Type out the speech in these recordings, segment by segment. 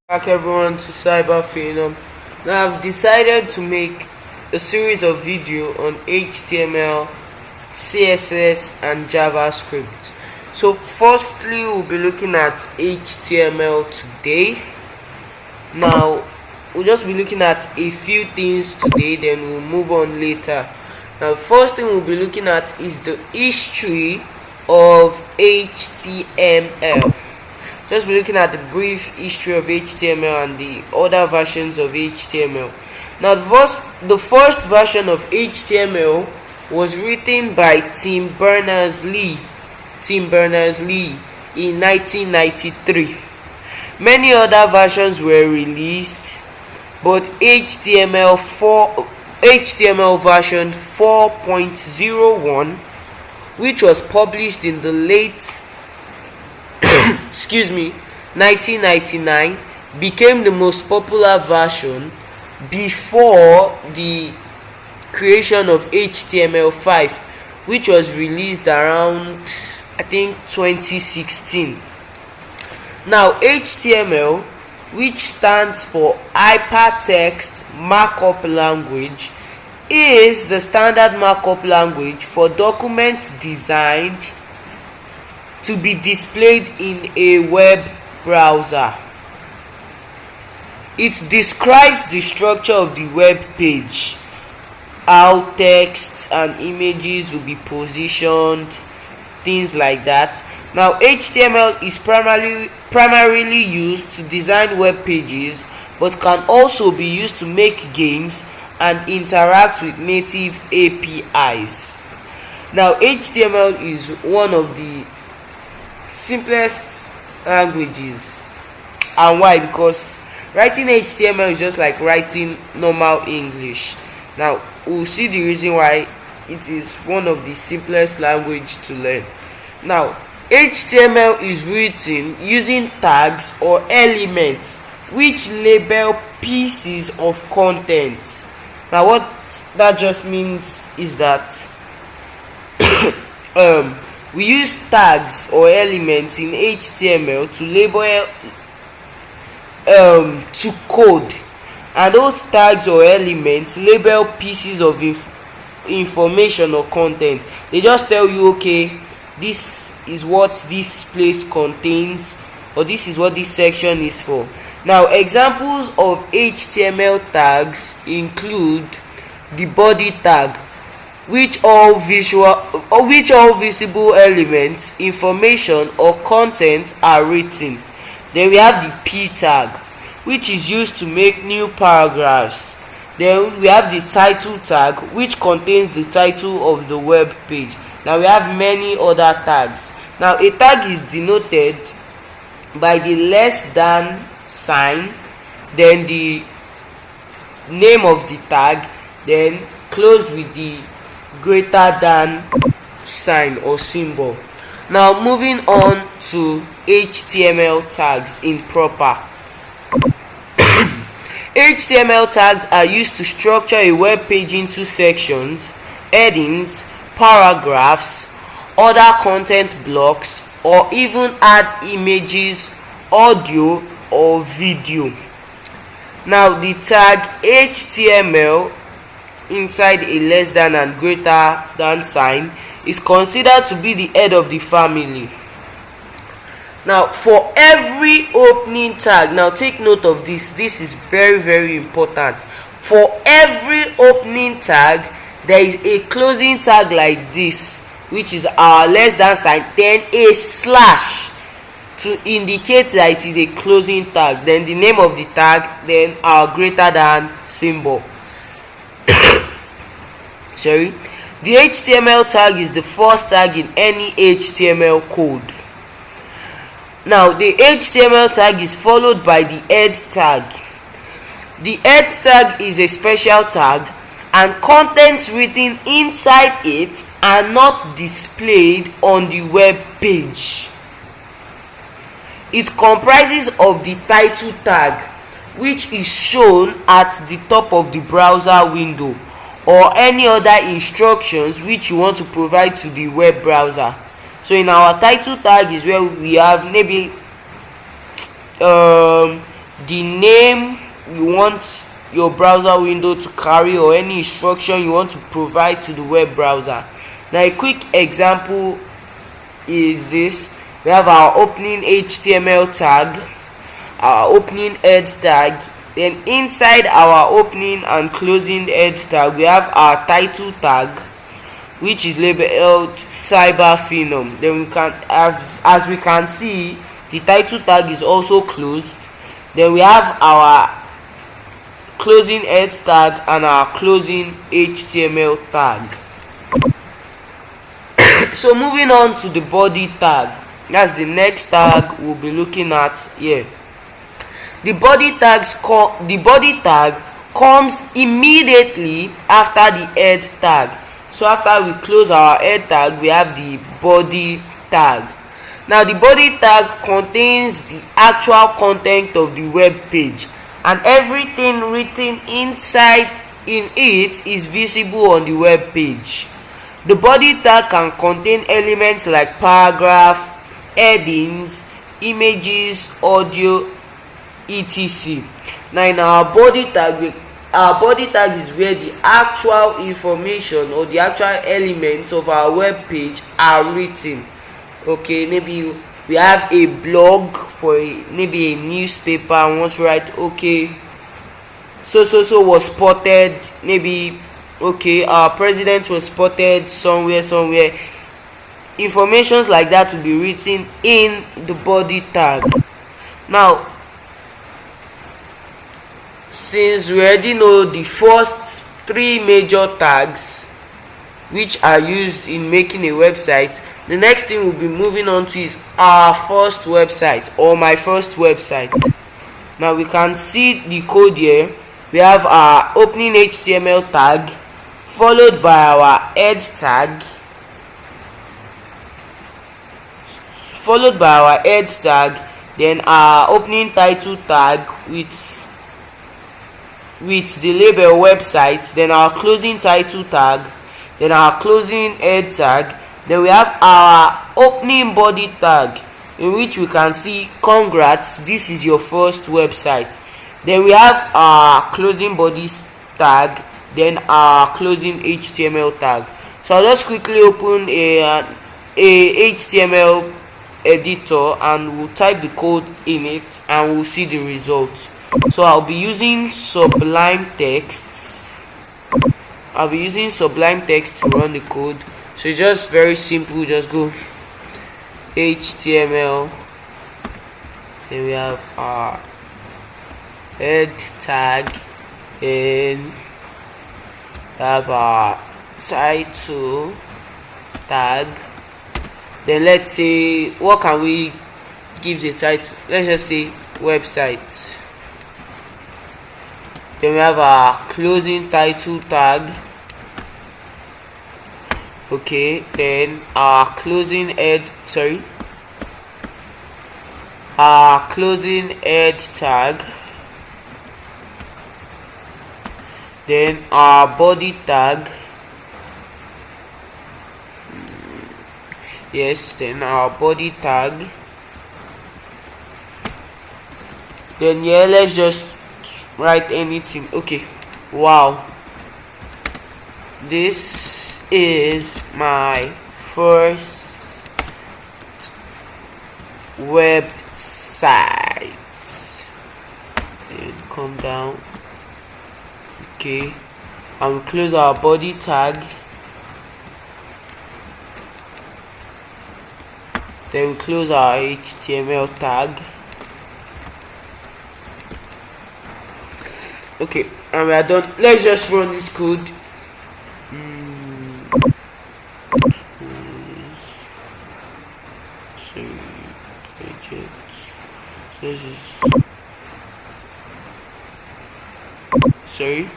Back everyone to Cyber Phenom. Now I've decided to make a series of video on HTML, CSS and JavaScript. So firstly we'll be looking at HTML today. Now we'll just be looking at a few things today, then we'll move on later. Now the first thing we'll be looking at is the history of HTML. Just be looking at the brief history of HTML and the other versions of HTML. Now the first version of HTML was written by Tim Berners-Lee in 1993. Many other versions were released, but HTML version 4.01, which was published in the late 1999, became the most popular version before the creation of HTML5, which was released around, I think, 2016. Now HTML, which stands for Hypertext Markup Language, is the standard markup language for documents designed to be displayed in a web browser. It describes the structure of the web page, how text and images will be positioned, things like that. Now HTML is primarily used to design web pages, but can also be used to make games and interact with native APIs. Now HTML is one of the simplest languages. And why? Because writing HTML is just like writing normal English. Now we'll see the reason why it is one of the simplest language to learn. Now HTML is written using tags or elements which label pieces of content. Now what that just means is that we use tags or elements in HTML to label to code, and those tags or elements label pieces of information or content. They just tell you, okay, this is what this place contains, or this is what this section is for. Now examples of HTML tags include the body tag, which all visible elements, information or content are written. Then we have the P tag, which is used to make new paragraphs. Then we have the title tag, which contains the title of the web page. Now we have many other tags. Now a tag is denoted by the less than sign, then the name of the tag, then closed with the greater than sign or symbol. Now moving on to HTML tags in proper. HTML tags are used to structure a web page into sections, headings, paragraphs, other content blocks, or even add images, audio or video. Now the tag HTML inside a less than and greater than sign is considered to be the head of the family. Now for every opening tag, now take note of this is very important. For every opening tag there is a closing tag like this, which is our less than sign, then a slash to indicate that it is a closing tag, then the name of the tag, then our greater than symbol. Sorry, the HTML tag is the first tag in any HTML code. Now the HTML tag is followed by the head tag. The head tag is a special tag, and contents written inside it are not displayed on the web page. It comprises of the title tag, which is shown at the top of the browser window, or any other instructions which you want to provide to the web browser. So in our title tag is where we have maybe the name you want your browser window to carry, or any instruction you want to provide to the web browser. Now a quick example is this. We have our opening HTML tag, our opening head tag, then inside our opening and closing head tag we have our title tag, which is labeled Cyber Phenom. Then we can, as we can see, the title tag is also closed. Then we have our closing head tag and our closing HTML tag. So moving on to the body tag, that's the next tag we'll be looking at here. The body tag comes immediately after the head tag. So after we close our head tag, we have the body tag. Now the body tag contains the actual content of the web page, and everything written inside in it is visible on the web page. The body tag can contain elements like paragraph, headings, images, audio, etc. Now in our body tag is where the actual information or the actual elements of our web page are written. Okay, maybe we have a blog for maybe a newspaper and want to write, okay, so was spotted, maybe, okay, our president was spotted somewhere. Informations like that will be written in the body tag. Now, since we already know the first three major tags which are used in making a website, the next thing we'll be moving on to is our first website, or my first website. Now we can see the code here. We have our opening HTML tag, followed by our head tag, then our opening title tag with the label website, then our closing title tag, then our closing head tag. Then we have our opening body tag, in which we can see, congrats, this is your first website. Then we have our closing body tag, then our closing HTML tag. So I'll just quickly open a HTML editor and we'll type the code in it and we'll see the results. So I'll be using Sublime Text. To run the code. So it's just very simple. Just go HTML, then we have our head tag, and we have our title tag. Then let's say, what can we give the title? Let's just say website. Then we have our closing title tag. Okay, then our closing head tag, then our body tag, then our body tag. Then let's just write anything. Okay, wow, this is my first website. And come down. Okay, and we close our body tag. Then we close our HTML tag. Okay, and we are done. Let's just run this code. Sorry.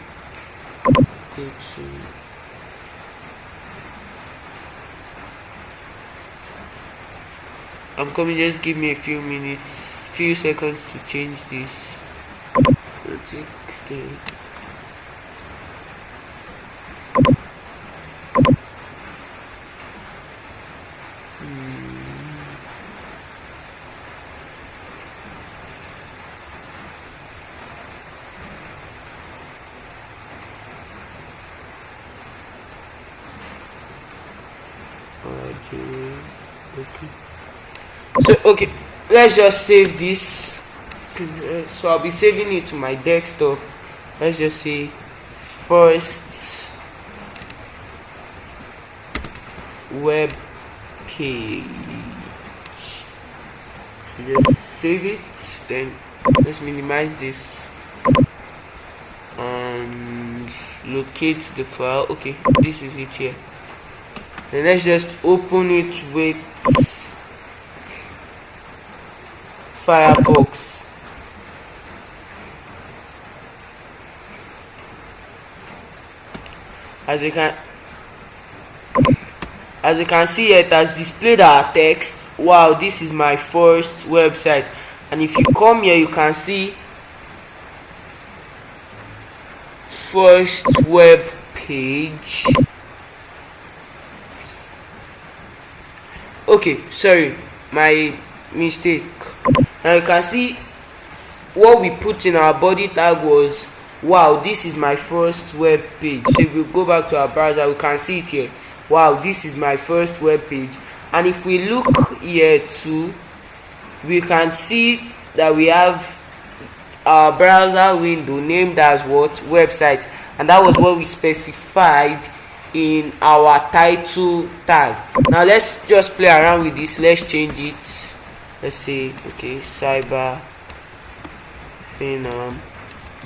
I'm coming, just give me a few seconds to change this. Okay, let's just save this. So I'll be saving it to my desktop. Let's just say first web page. So just save it, then let's minimize this and locate the file. Okay, this is it here. Then let's just open it with Firefox. As you can see, it has displayed our text. Wow, this is my first website. And if you come here, you can see first web page. Okay, sorry, my mistake. Now you can see what we put in our body tag was, wow, this is my first web page. So if we go back to our browser, we can see it here. Wow, this is my first web page. And if we look here too, we can see that we have our browser window named as what? Website. And that was what we specified in our title tag. Now let's just play around with this. Let's change it. Let's say, okay, cyber phenom.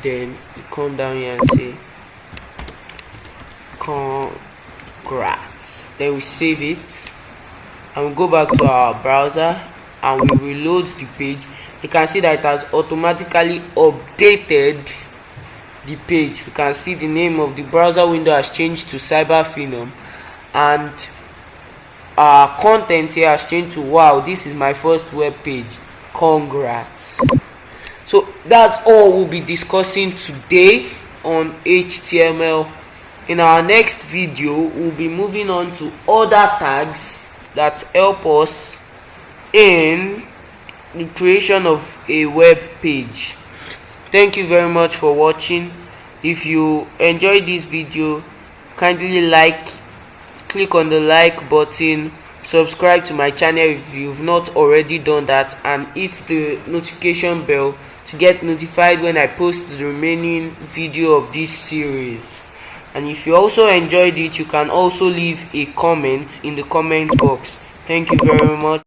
Then you come down here and say congrats. Then we save it and we go back to our browser and we reload the page. You can see that it has automatically updated the page. You can see the name of the browser window has changed to Cyber Phenom, and our content here has changed to, wow, this is my first web page. Congrats. So that's all we'll be discussing today on HTML. In our next video, we'll be moving on to other tags that help us in the creation of a web page. Thank you very much for watching. If you enjoyed this video, kindly click on the like button, subscribe to my channel if you've not already done that, and hit the notification bell to get notified when I post the remaining video of this series. And if you also enjoyed it, you can also leave a comment in the comment box. Thank you very much.